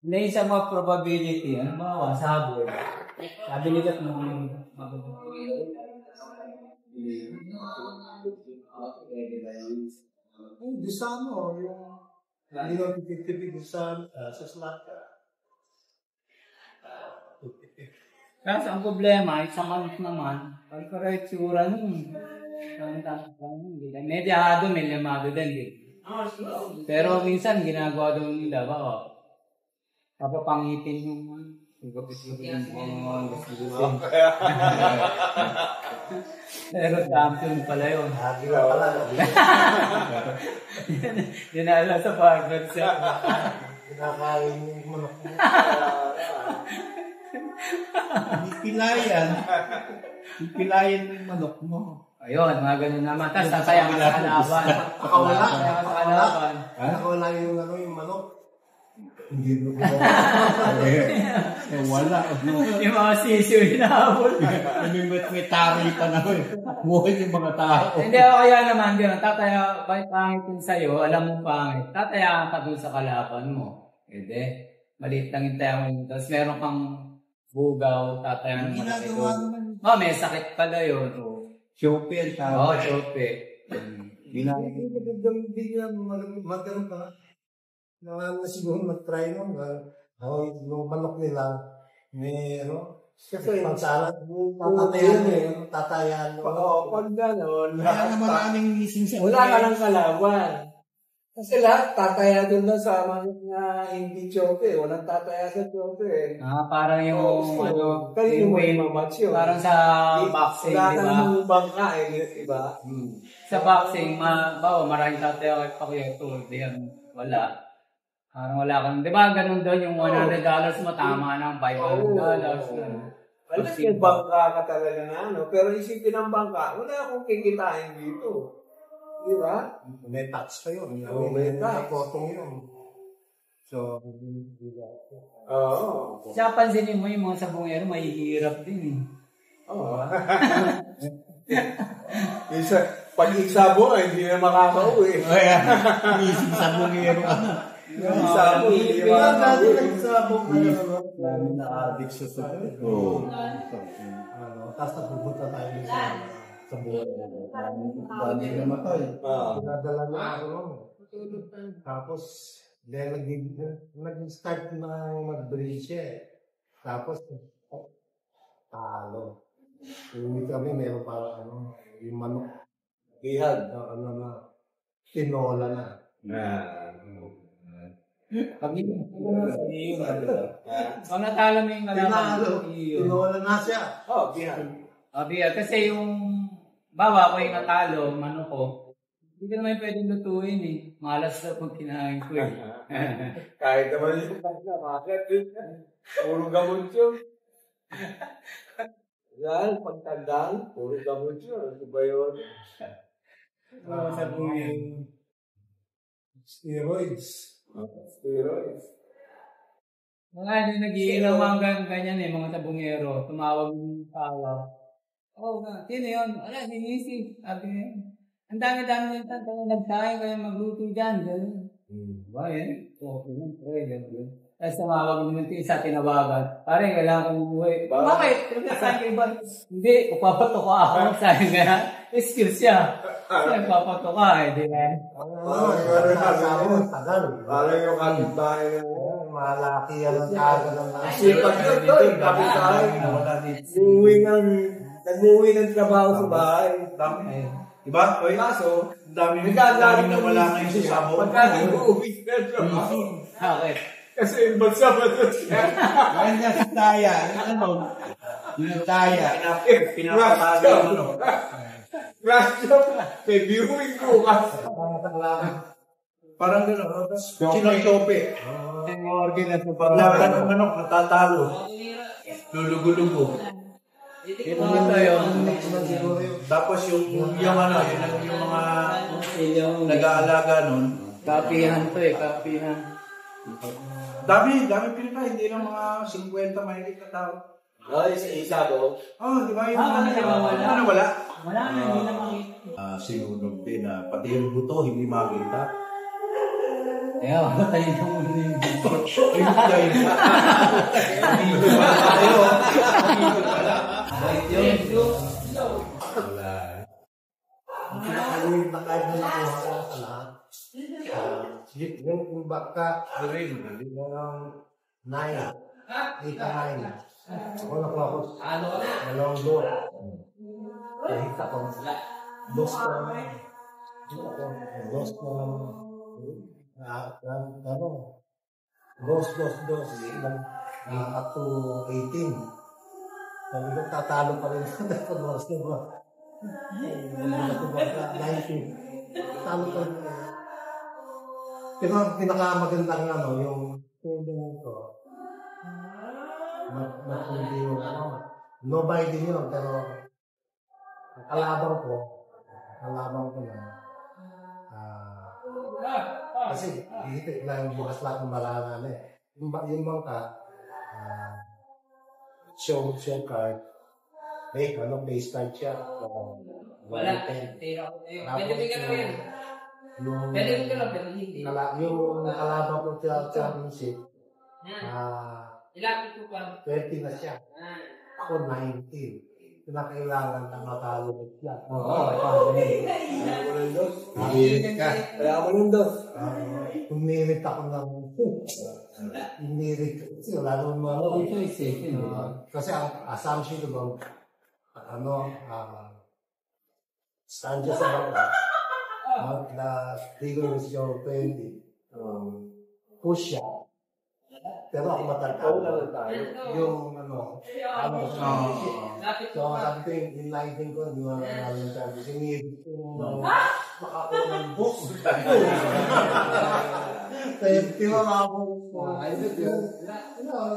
Hindi sa mga probability, ano ba, sabon. Sabi nila kung Di sa ano, yung hindi lang tipid sa slot ka. Kasi ang problema, sa manok naman, pagkarait sigura nun, medyado, may limado din. Pero minsan, ginagawa doon nila, papapangitin yung gupit-gupit yung mga gusto-gusto. Pero champion pala yun. Hagi na pala. Dinala sa partner siya. Kinakain yung manok mo. Pipilayan mo yung manok mo. Ayun, mga ganun naman. Tapos sasaya ka sa kalaban. Nakawala yung manok. Hindi mo wala. Yung mga sisiw hinahabol. May tari pa naman. Buhay yung mga tao. Hindi ako kaya naman gano'n. Tataya, bakit pangit yun sa'yo? Alam mo pangit. Tataya ka dun sa kalaban mo. Hindi. Maliit lang yung tayo mo. Tapos meron kang bugaw, tataya ng malaki doon. May sakit pala yun. Chope yan. Chope. Hindi nila magkaroon pa. Na siguro mag-try nung yung manok nila may kasi pagsalat tatayan pag gano'n kaya na maraming gising sa wala ka lang kalaban kasi lahat tataya doon na sa manok na hindi chope, walang tataya sa chope. Parang yung kanino mo yung mamatch yun parang sa boxing, wala diba? Wala ka nang bangka diba? Sa boxing, maraming tataya kay Pacquiao, wala. Parang wala kang, di ba ganun doon yung $100 mo, tama ng $500. Wala yung bangka ka talaga na pero isipin ng bangka, wala akong kikitain dito. Di ba? May tax pa yun. May tax. Potong yun. So, Siya pansinin mo yung mga sabongero, mahihirap din Pag iksabo, hindi na makakauwi. gising sa bungero ka na. hindi Dami na adik sa sakit. tapos napupunta tayo sa buhay. Dami na matay. Pinadala niya ako tapos nag-start na mag-breed siya. Tapos talo. Hindi kami meron para yung manok. Ihag. Tinola na. So, natalo mo yung kalaban. Tinola na siya. Ihag. Kasi yung bawa ko yung natalo, mano ko, hindi ko naman pwedeng lutuin Malas na pag kinain ko Kahit naman yung bakit puro gamot yun. Yan, pagtandaan, puro gamot yun. Ano ba yun? Sa buhay. Steroids. Mga hindi nag-iinom hanggang ganyan mga tabungero. Tumawag yung tawa. Sino yun? Wala, sinisi. Sabi niya. Ang dami-dami nito. Nagsahin kayo magluto dyan. Ba yan? Tapos tumawag naman isa tinawagan. Pare, kailangan kong umuwi. Bakit? Saan kayo ba? Hindi, papato ka ako. Sabi nga, excuse siya. Papato ka, di ba? Tagal. Parang yung kapitbahay na malaki ang tagal ng sipag dito, kapitbahay. Nag-uwi ng trabaho sa bahay. Diba? Kaso, Dami na wala ngayon sa sabo. pagka nag-uwi ng trabaho. Okay. Kasi magsama-sama siya. Kaya nga sa taya. Yung taya. Pinapatago yung ano. Crash job. May viewing ko kasi. Parang gano'n. Sinochope. Paglaban ng manok, natatalo. Lulugo-lugo. Ito yun. Tapos yung ano, yung mga nag-aalaga nun. Kapihan to kapihan. Dami Pilipino, hindi lang mga 50 mahigit na tao. Isa ko. Di ba yung wala. wala? Wala na, hindi na makita. Sinunog din pati yung buto, hindi makita. Kaya, patayin ko muna yung bisyo. Ang pinakalimit na kahit na nakuha ko sa lahat. Yung baka, yung 9. 8 na 9. Ako nakuha ko. Dalawang door. Kahit ako. Dos ko. Dos ko. Dos. Up to 18. Sabi ko, tatalo pa rin sa dos ko ba? Hindi ko ba 19. Talo pa rin. Pero ang pinakamagandang yung tumbong ko, hindi yung nobody din yun, pero kalaban ko na, kasi hihipit lang yung bukas lahat ng malaman eh. Yung bangka, show card, base card siya. Wala. Pwede bigyan mo yun. Pwede ko lang, pero hindi. Yung nakalaban ko sa championship, Ilapit ko pa. 20 na siya. Ako 19. Pinakailangan na matalo siya. Kaya ako ng dos. Pumirit ako ng kasi wala naman mga kasi ang assumption ko stand siya sa bangka the figure is your 20 push siya pero ako matagkala yung so sabi ko yung lighting ko hindi mo namin sabi sinigit ko makakuha ng book kaya tinala ako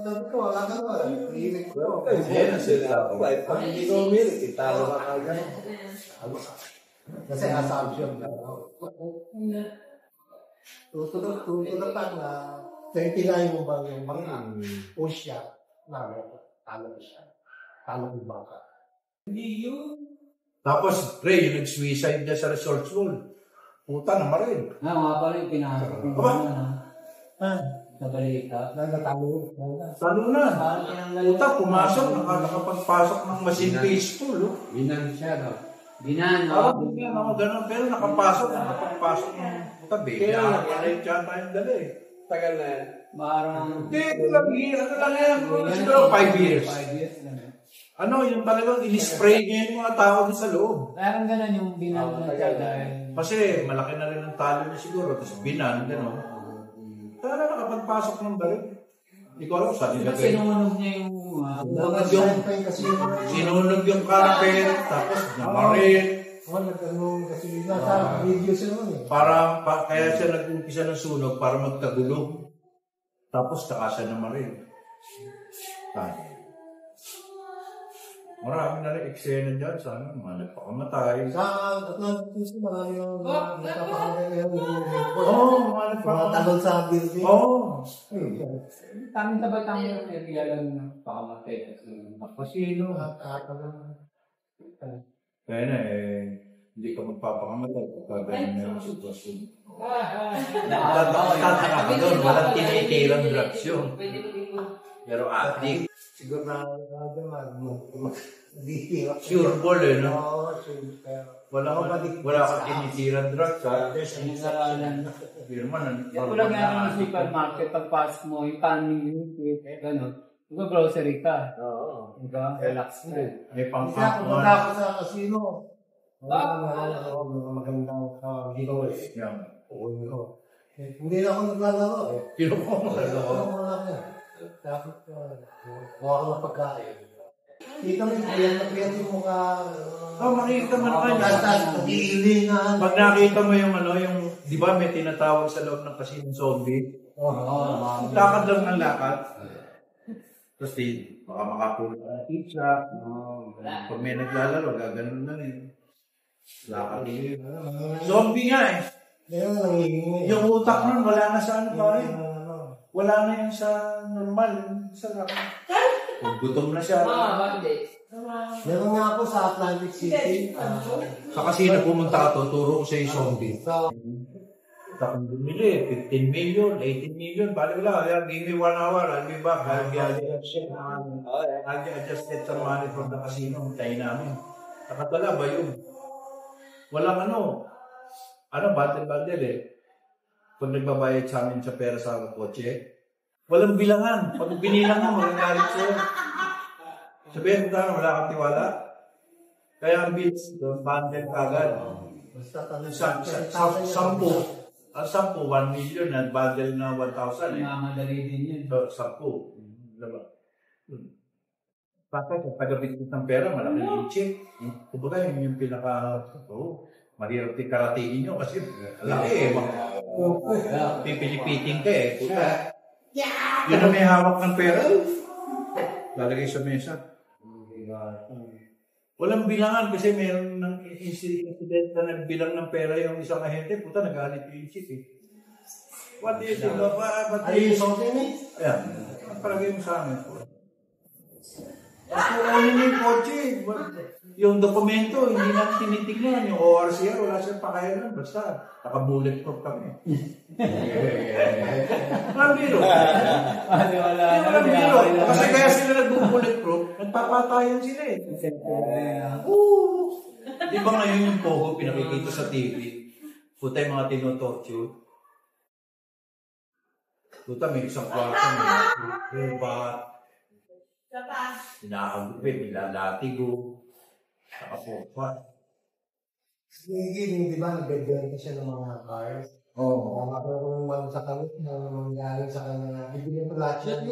sabi ko wala ka ba hilig ko Pag hindi ko umilit, italo ka kagad. kasi assumption tutulog lang na 39 mo ba yung bangka push siya talo siya talo yung bangka Tapos, pre, yung nag-suicide niya sa resort school. Puta na marin. Nga pala yung pinasok yung sa balita. Nagatalo. Talo na. Puta, pumasok, nakapagpasok ng machine pistol. Binan siya, no? Binan, no? Ganun, pero nakapagpasok ng puta, baby. Kaya dyan tayong dala eh. Tagal na yan. Parang... Hindi, ito lang yan. Siguro 5 years. 5 years lang. Yung talagang in-spray niya yung mga tao sa loob. Parang gano'n yung binan na siya dahil... Kasi malaki na rin ang talo niya siguro, tapos binan, gano'n. Tara, nakapagpasok ng balik. Hindi ko alam saan nila kayo. Sinunog niya yung... Sinunog yung carpet, tapos namarin. Kasi nasa video siya nun eh. Kaya siya nag-umpisa ng sunog para magkagulong. Tapos saka siya namarin. Tayo. Marami na rin eksena dyan. Sana mga nagpakamatay. Sa Atlantis, marami yung nagpapakagaya yung mga mga talon sa building. Tanging tabatang yung nagbigalan ng pakamatay. Pasino. Kaya na hindi ka magpapakamatay. Kagaya na yung sitwasyon. Tataka ka doon. Walang tinitilang drugs yun. Pero acting. Siguro na Sure ball eh, no? Oo, Wala kang tinitilang drugs, ha? Yung saralan. Birman, Yan ko lang yan ng supermarket. Pagpasok mo, yung paning unit, gano'n. Mag-grocery ka. Oo. Diba? Relax mo. May Kasi ako punta ako sa casino. Magandang giveaway. Uwi ko. Hindi na ako naglalaro eh. Kinuha mo ka Dapat kuha ko ng pagkain. Kita mo yung mukha. makikita mo naman. Nag-iilingan. Pag nakita mo yung di ba may tinatawag sa loob ng casino zombie? Lakad lang ng lakad. Tapos baka makapulo ka ng pizza. Pag may naglalaro, gaganon lang eh. Lakad eh. Zombie nga eh. Yung utak nun, wala na sa ano pa rin. Wala na yung sa normal. Sa kung gutom na siya. Meron nga ako sa Atlantic City. Sa casino pumunta ka to, turo ko sa yung zombie. akong bumili, 15 million, 18 million, bali wala, give me 1 hour, I'll be back, I'll just get some money from the casino, tayo namin. Nakatala ba yun? Walang bundle eh. Pag nagbabayad sa amin sa pera sa kotse, walang bilangan. Pag binilang mo, magagalit sa'yo. Sabihin ko na, wala kang tiwala. Kaya ang bills, bundle kagad. Basta tanong Ang 1 million na bundle na 1,000 eh. Mamadali din yun. So, 10. Diba? Bakit? Pag-abit ng pera, malaki yung check. Kumbaga, yun yung mahirap karatiin nyo kasi laki eh. Pipilipiting ka eh. Yun na may hawak ng pera. Lalagay sa mesa. Walang bilangan kasi mayroon ng incident na nagbilang ng pera yung isang ahente. Puta, nagalit yung chief eh. What is it? Are you insulting me? Ayan. Ang palagay mo sa amin po. Ako yung kotse. Yung dokumento, hindi natin tinitignan. Yung ORCR, wala siyang pakailan. Basta, naka-bulletproof kami. Walang biro. Walang biro. Kasi kaya sila nag-bulletproof, nagpapatayan sila eh. Di ba ngayon yung Pogo pinakikita sa TV? Puta yung mga tinotorture. Puta may isang kwarto, may bat. Sinakagupit, nilalatigo. Nakapopat. Sige, di ba, nagbebenta siya ng mga cars? Oo. Kung wala sa kamit na manggaling sa kanya, bibili ko lahat siya.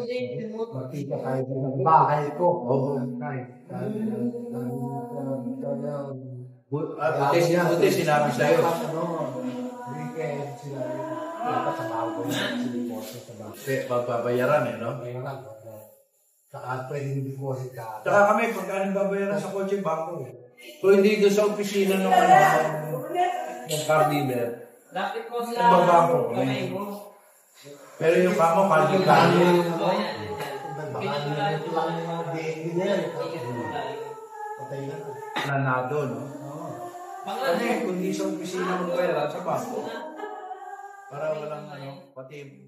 Magkita kahit ng bahay ko. Oo. Buti sinabi sa'yo. Weekend, sinabi. Dapat sa bago ko yung Babayaran eh, no? Saka pwedeng deposit ka. Saka kami, pagka babayaran sa kotse, bangko eh. Kung hindi doon sa opisina ng car dealer, Bakit ko sila? nagbabangko kami. Pero yung kamo, kaldi ka. Baka nilito lang yung mga DND na yan. Patay na. Nanado, no? Kasi kung hindi sa opisina magbayaran, sa bangko. Para walang pati